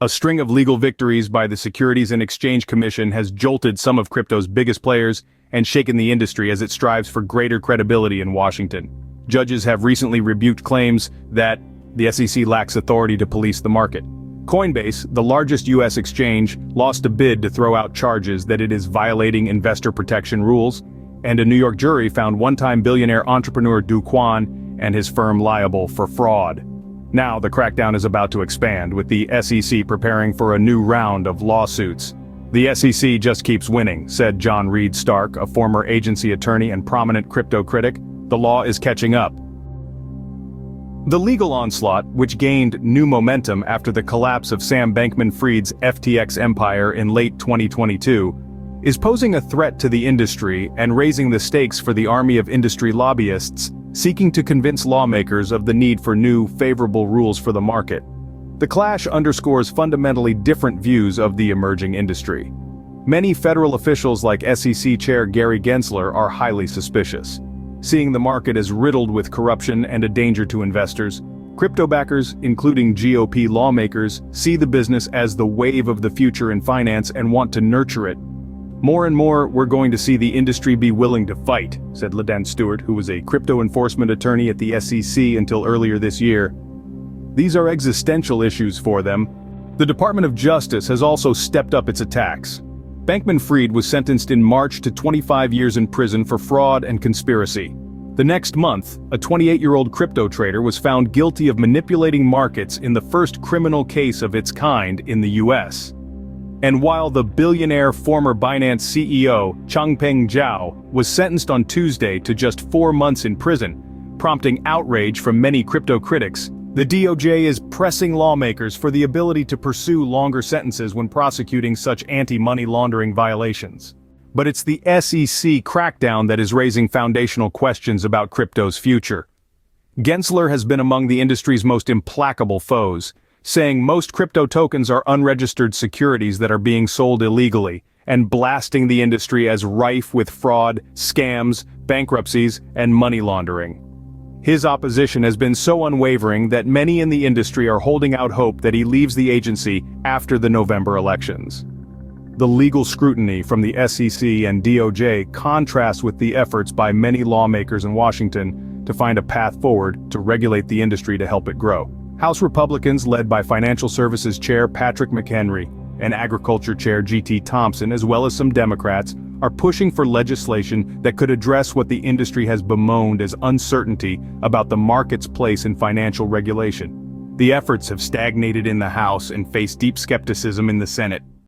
A string of legal victories by the Securities and Exchange Commission has jolted some of crypto's biggest players and shaken the industry as it strives for greater credibility in Washington. Judges have recently rebuked claims that the SEC lacks authority to police the market. Coinbase, the largest U.S. exchange, lost a bid to throw out charges that it is violating investor protection rules, and a New York jury found one-time billionaire entrepreneur Do Kwon and his firm liable for fraud. Now the crackdown is about to expand, with the SEC preparing for a new round of lawsuits. The SEC just keeps winning, said John Reed Stark, a former agency attorney and prominent crypto critic. The law is catching up. The legal onslaught, which gained new momentum after the collapse of Sam Bankman-Fried's FTX empire in late 2022, is posing a threat to the industry and raising the stakes for the army of industry lobbyists seeking to convince lawmakers of the need for new, favorable rules for the market. The clash underscores fundamentally different views of the emerging industry. Many federal officials like SEC Chair Gary Gensler are highly suspicious. Seeing the market as riddled with corruption and a danger to investors, crypto backers, including GOP lawmakers, see the business as the wave of the future in finance and want to nurture it. More and more, we're going to see the industry be willing to fight, said LaDan Stewart, who was a crypto enforcement attorney at the SEC until earlier this year. These are existential issues for them. The Department of Justice has also stepped up its attacks. Bankman-Fried was sentenced in March to 25 years in prison for fraud and conspiracy. The next month, a 28-year-old crypto trader was found guilty of manipulating markets in the first criminal case of its kind in the US. And while the billionaire former Binance CEO, Changpeng Zhao, was sentenced on Tuesday to just 4 months in prison, prompting outrage from many crypto critics, the DOJ is pressing lawmakers for the ability to pursue longer sentences when prosecuting such anti-money laundering violations. But it's the SEC crackdown that is raising foundational questions about crypto's future. Gensler has been among the industry's most implacable foes, saying most crypto tokens are unregistered securities that are being sold illegally, and blasting the industry as rife with fraud, scams, bankruptcies, and money laundering. His opposition has been so unwavering that many in the industry are holding out hope that he leaves the agency after the November elections. The legal scrutiny from the SEC and DOJ contrasts with the efforts by many lawmakers in Washington to find a path forward to regulate the industry to help it grow. House Republicans, led by Financial Services Chair Patrick McHenry and Agriculture Chair G.T. Thompson, as well as some Democrats, are pushing for legislation that could address what the industry has bemoaned as uncertainty about the market's place in financial regulation. The efforts have stagnated in the House and face deep skepticism in the Senate.